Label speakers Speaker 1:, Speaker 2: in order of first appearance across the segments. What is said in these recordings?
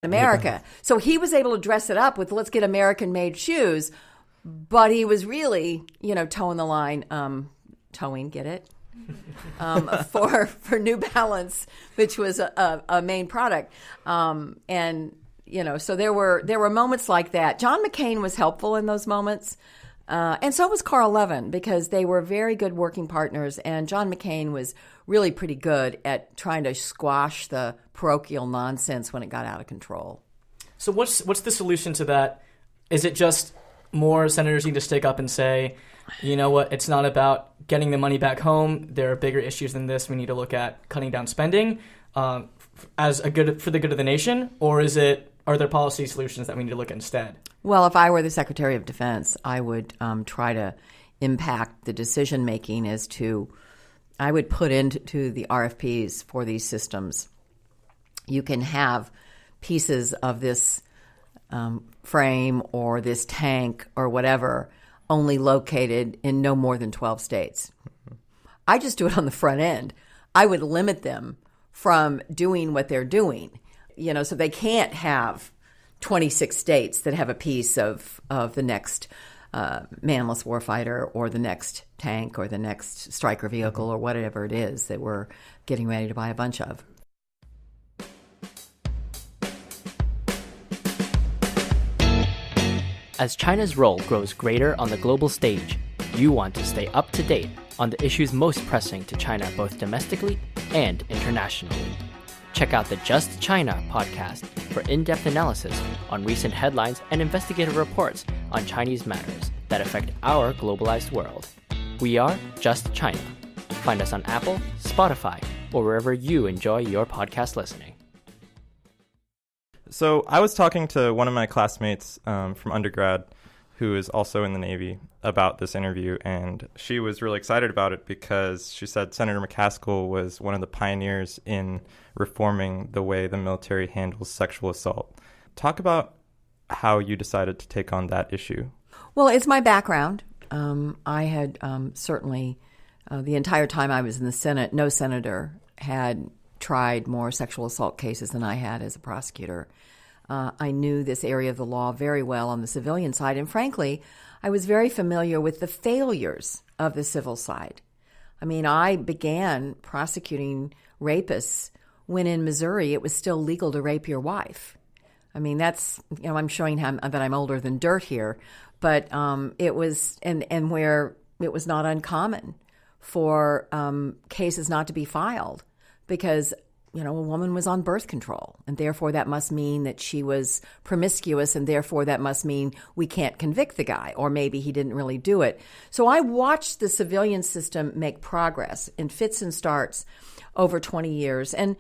Speaker 1: America. So he was able to dress it up with let's get American-made shoes, but he was really, towing the line, get it? For New Balance, which was a main product. So there were moments like that. John McCain was helpful in those moments. And so was Carl Levin, because they were very good working partners. And John McCain was really pretty good at trying to squash the parochial nonsense when it got out of control.
Speaker 2: So what's the solution to that? Is it just more senators need to stick up and say, you know what, it's not about getting the money back home. There are bigger issues than this. We need to look at cutting down spending for the good of the nation? Or are there policy solutions that we need to look at instead?
Speaker 1: Well, if I were the Secretary of Defense, I would try to impact the decision making I would put into the RFPs for these systems. You can have pieces of this frame or this tank or whatever only located in no more than 12 states. I just do it on the front end. I would limit them from doing what they're doing, so they can't have 26 states that have a piece of the next manless warfighter or the next tank or the next Stryker vehicle or whatever it is that we're getting ready to buy a bunch of.
Speaker 3: As China's role grows greater on the global stage, you want to stay up to date on the issues most pressing to China both domestically and internationally. Check out the Just China podcast for in-depth analysis on recent headlines and investigative reports on Chinese matters that affect our globalized world. We are Just China. Find us on Apple, Spotify, or wherever you enjoy your podcast listening.
Speaker 4: So I was talking to one of my classmates from undergrad who is also in the Navy about this interview, and she was really excited about it because she said Senator McCaskill was one of the pioneers in reforming the way the military handles sexual assault. Talk about how you decided to take on that issue.
Speaker 1: Well, it's my background. I had certainly, the entire time I was in the Senate, no senator had tried more sexual assault cases than I had as a prosecutor. I knew this area of the law very well on the civilian side, and frankly, I was very familiar with the failures of the civil side. I mean, I began prosecuting rapists when in Missouri it was still legal to rape your wife. I mean, that's, I'm showing him that I'm older than dirt here, but it was, and where it was not uncommon for cases not to be filed because, a woman was on birth control, and therefore that must mean that she was promiscuous, and therefore that must mean we can't convict the guy, or maybe he didn't really do it. So I watched the civilian system make progress in fits and starts over 20 years and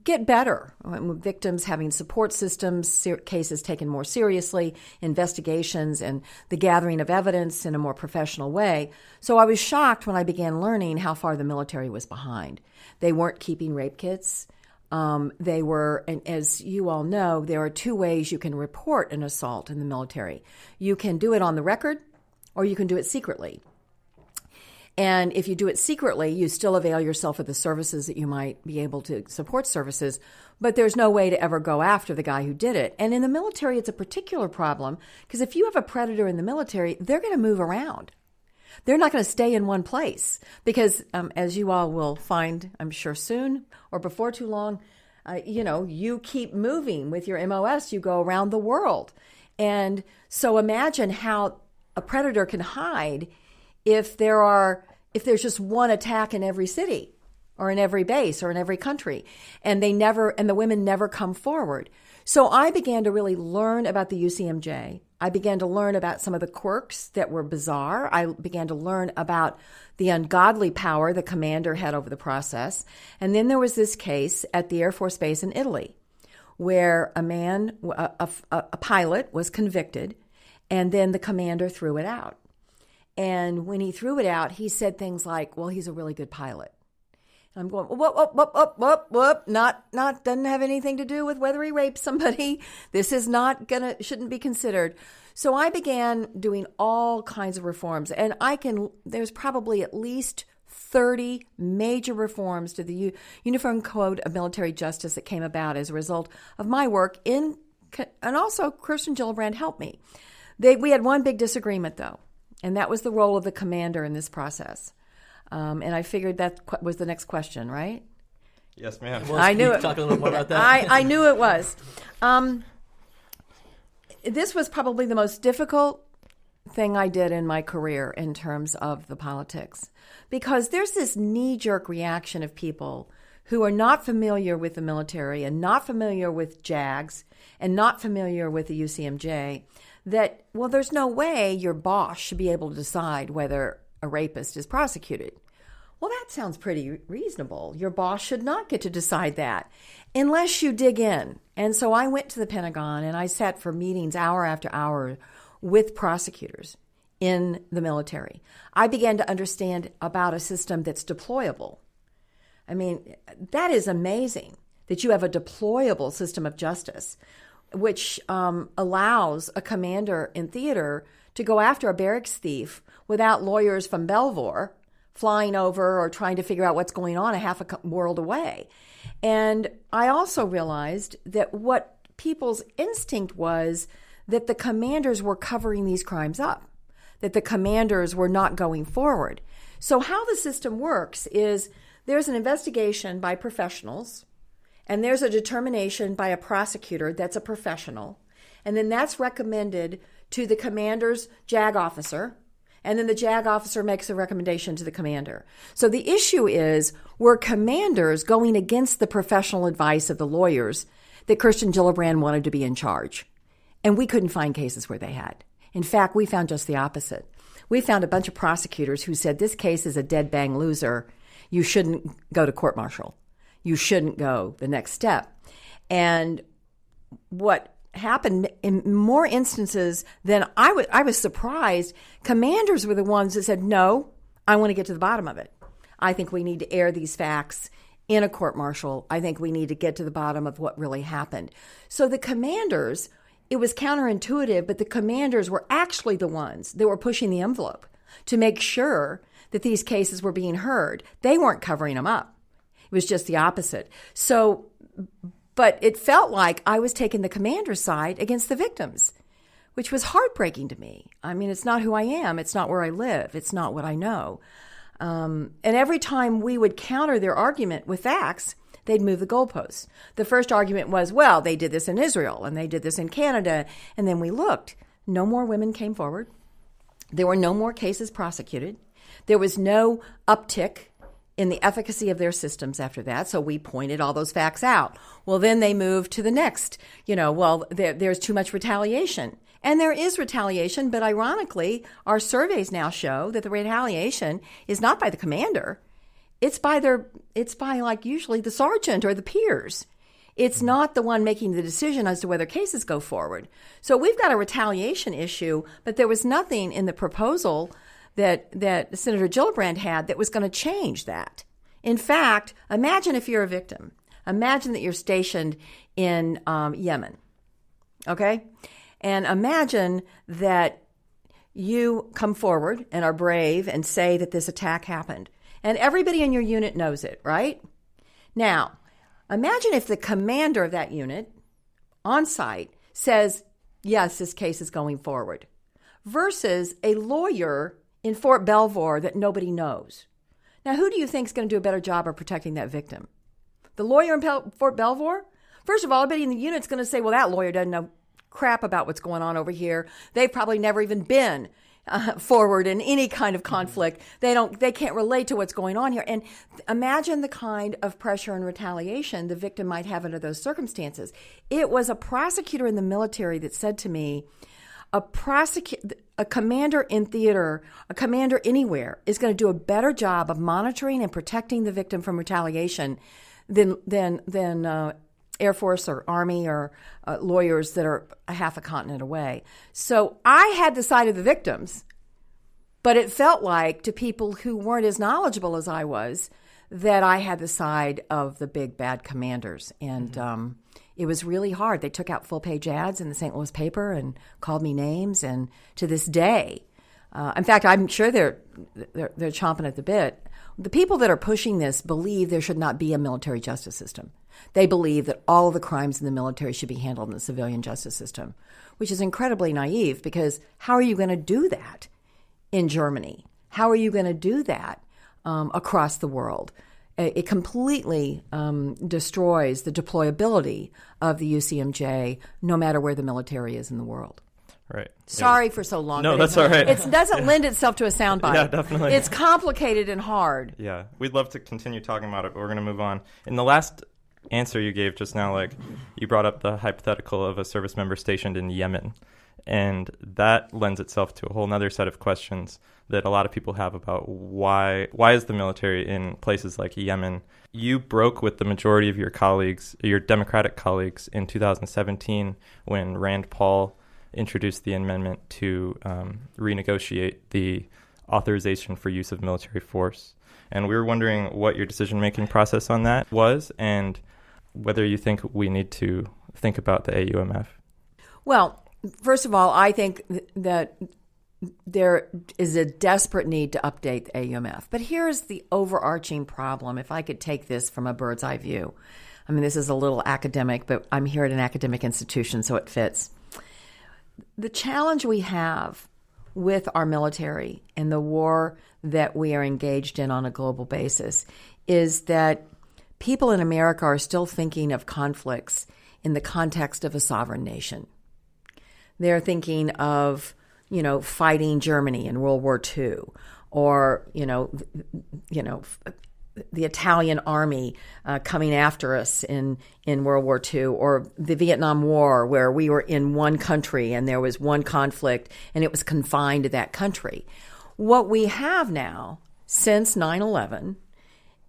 Speaker 1: get better. Victims having support systems, cases taken more seriously, investigations, and the gathering of evidence in a more professional way. So I was shocked when I began learning how far the military was behind. They weren't keeping rape kits. They were, and as you all know, there are two ways you can report an assault in the military. You can do it on the record, or you can do it secretly. And if you do it secretly, you still avail yourself of the services that you might be able to support services, but there's no way to ever go after the guy who did it. And in the military, it's a particular problem because if you have a predator in the military, they're going to move around. They're not going to stay in one place because, as you all will find, I'm sure soon or before too long, you keep moving with your MOS. You go around the world. And so imagine how a predator can hide if there's just one attack in every city or in every base or in every country, and the women never come forward. So I began to really learn about the UCMJ. I began to learn about some of the quirks that were bizarre. I began to learn about the ungodly power the commander had over the process. And then there was this case at the Air Force Base in Italy where a pilot was convicted, and then the commander threw it out. And when he threw it out, he said things like, well, he's a really good pilot. And I'm going, whoop, not doesn't have anything to do with whether he raped somebody. This is shouldn't be considered. So I began doing all kinds of reforms. And there's probably at least 30 major reforms to the Uniform Code of Military Justice that came about as a result of my work and also Kirsten Gillibrand helped me. We had one big disagreement, though, and that was the role of the commander in this process. And I figured that was the next question, right?
Speaker 4: Yes, ma'am.
Speaker 2: Well,
Speaker 1: I knew it.
Speaker 2: Talk a little more about that.
Speaker 1: I knew it was. This was probably the most difficult thing I did in my career in terms of the politics, because there's this knee-jerk reaction of people who are not familiar with the military and not familiar with JAGs and not familiar with the UCMJ that, well, there's no way your boss should be able to decide whether a rapist is prosecuted. Well, that sounds pretty reasonable. Your boss should not get to decide that unless you dig in. And so I went to the Pentagon and I sat for meetings hour after hour with prosecutors in the military. I began to understand about a system that's deployable. I mean, that is amazing that you have a deployable system of justice, which allows a commander in theater to go after a barracks thief without lawyers from Belvoir flying over or trying to figure out what's going on a half a world away. And I also realized that what people's instinct was that the commanders were covering these crimes up, that the commanders were not going forward. So how the system works is there's an investigation by professionals, and there's a determination by a prosecutor that's a professional, and then that's recommended to the commander's JAG officer, and then the JAG officer makes a recommendation to the commander. So the issue is, were commanders going against the professional advice of the lawyers that Kirsten Gillibrand wanted to be in charge? And we couldn't find cases where they had. In fact, we found just the opposite. We found a bunch of prosecutors who said, this case is a dead bang loser. You shouldn't go to court-martial. You shouldn't go the next step. And what happened in more instances than I was surprised, commanders were the ones that said, no, I want to get to the bottom of it. I think we need to air these facts in a court-martial. I think we need to get to the bottom of what really happened. So the commanders, it was counterintuitive, but the commanders were actually the ones that were pushing the envelope to make sure that these cases were being heard. They weren't covering them up. It was just the opposite. So, but it felt like I was taking the commander's side against the victims, which was heartbreaking to me. I mean, it's not who I am. It's not where I live. It's not what I know. And every time we would counter their argument with facts, they'd move the goalposts. The first argument was, well, they did this in Israel and they did this in Canada. And then we looked. No more women came forward. There were no more cases prosecuted. There was no uptick in the efficacy of their systems after that. So we pointed all those facts out. Well, then they moved to the next, there's too much retaliation. And there is retaliation, but ironically, our surveys now show that the retaliation is not by the commander. It's by usually the sergeant or the peers. It's not the one making the decision as to whether cases go forward. So we've got a retaliation issue, but there was nothing in the proposal that Senator Gillibrand had that was going to change that. In fact, imagine if you're a victim. Imagine that you're stationed in Yemen, okay? And imagine that you come forward and are brave and say that this attack happened. And everybody in your unit knows it, right? Now, imagine if the commander of that unit on site says, yes, this case is going forward, versus a lawyer in Fort Belvoir that nobody knows. Now, who do you think is going to do a better job of protecting that victim? The lawyer in Fort Belvoir? First of all, everybody in the unit's going to say, well, that lawyer doesn't know crap about what's going on over here. They've probably never even been forward in any kind of conflict. They can't relate to what's going on here. And imagine the kind of pressure and retaliation the victim might have under those circumstances. It was a prosecutor in the military that said to me, a commander in theater, a commander anywhere is going to do a better job of monitoring and protecting the victim from retaliation than Air Force or Army or lawyers that are a half a continent away. So I had the side of the victims, but it felt like to people who weren't as knowledgeable as I was that I had the side of the big bad commanders. And it was really hard. They took out full-page ads in the St. Louis paper and called me names. And to this day, In fact, I'm sure they're chomping at the bit. The people that are pushing this believe there should not be a military justice system. They believe that all of the crimes in the military should be handled in the civilian justice system, which is incredibly naive because how are you going to do that in Germany? How are you going to do that across the world? It completely destroys the deployability of the UCMJ no matter where the military is in the world.
Speaker 4: Right.
Speaker 1: Sorry for so long.
Speaker 4: No, that's all right.
Speaker 1: It doesn't lend itself to a soundbite.
Speaker 4: Yeah, definitely.
Speaker 1: It's complicated and hard.
Speaker 4: Yeah, we'd love to continue talking about it, but we're going to move on. In the last answer you gave just now, like, you brought up the hypothetical of a service member stationed in Yemen, and that lends itself to a whole other set of questions that a lot of people have about why is the military in places like Yemen. You broke with the majority of your colleagues, your Democratic colleagues, in 2017 when Rand Paul introduced the amendment to renegotiate the authorization for use of military force. And we were wondering what your decision-making process on that was and whether you think we need to think about the AUMF.
Speaker 1: Well, first of all, I think that there is a desperate need to update the AUMF. But here's the overarching problem, if I could take this from a bird's eye view. I mean, this is a little academic, but I'm here at an academic institution, so it fits. The challenge we have with our military and the war that we are engaged in on a global basis is that people in America are still thinking of conflicts in the context of a sovereign nation. They're thinking of, fighting Germany in World War II, or, the Italian army coming after us in World War II, or the Vietnam War, where we were in one country and there was one conflict and it was confined to that country. What we have now, since 9/11,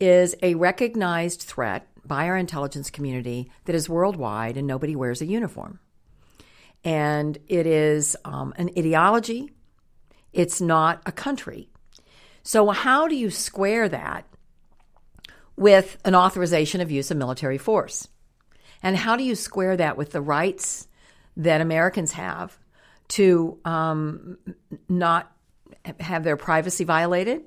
Speaker 1: is a recognized threat by our intelligence community that is worldwide and nobody wears a uniform. And it is an ideology. It's not a country. So how do you square that with an authorization of use of military force? And how do you square that with the rights that Americans have to not have their privacy violated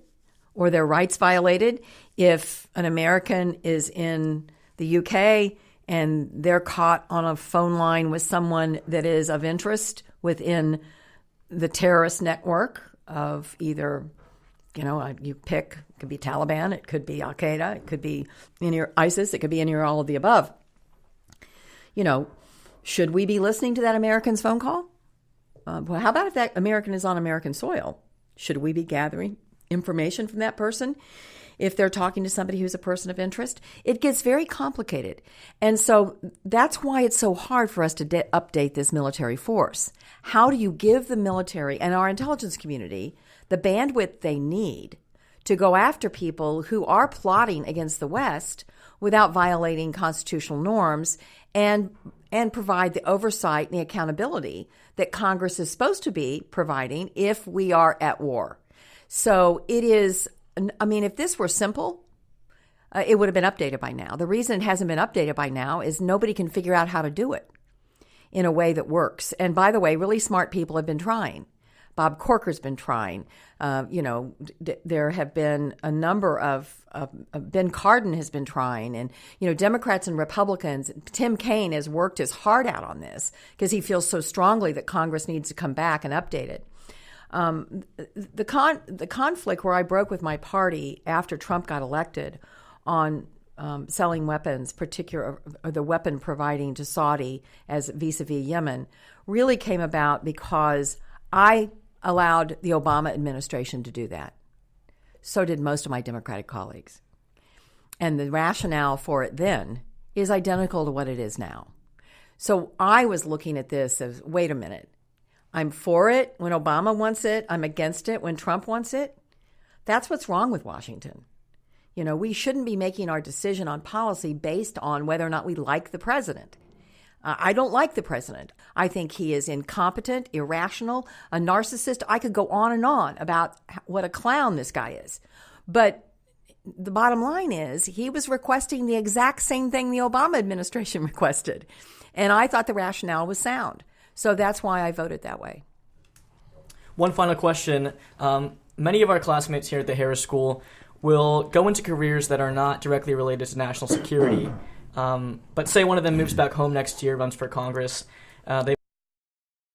Speaker 1: or their rights violated if an American is in the UK and they're caught on a phone line with someone that is of interest within the terrorist network of either, you pick, it could be Taliban, it could be Al-Qaeda, it could be in your ISIS, it could be in your all of the above. Should we be listening to that American's phone call? Well, how about if that American is on American soil? Should we be gathering information from that person if they're talking to somebody who's a person of interest? It gets very complicated. And so that's why it's so hard for us to update this military force. How do you give the military and our intelligence community the bandwidth they need to go after people who are plotting against the West without violating constitutional norms and provide the oversight and the accountability that Congress is supposed to be providing if we are at war? So it is, if this were simple, it would have been updated by now. The reason it hasn't been updated by now is nobody can figure out how to do it in a way that works. And by the way, really smart people have been trying. Bob Corker's been trying. There have been a number of Ben Cardin has been trying, and Democrats and Republicans. Tim Kaine has worked his heart out on this because he feels so strongly that Congress needs to come back and update it. The conflict where I broke with my party after Trump got elected on selling weapons, particularly the weapon providing to Saudi as vis-a-vis Yemen, really came about because I allowed the Obama administration to do that. So did most of my Democratic colleagues. And the rationale for it then is identical to what it is now. So I was looking at this as, wait a minute, I'm for it when Obama wants it, I'm against it when Trump wants it. That's what's wrong with Washington. We shouldn't be making our decision on policy based on whether or not we like the president. I don't like the president. I think he is incompetent, irrational, a narcissist. I could go on and on about what a clown this guy is. But the bottom line is he was requesting the exact same thing the Obama administration requested. And I thought the rationale was sound. So that's why I voted that way.
Speaker 2: one final question. Many of our classmates here at the Harris School will go into careers that are not directly related to national security. But say one of them moves back home next year, runs for Congress. They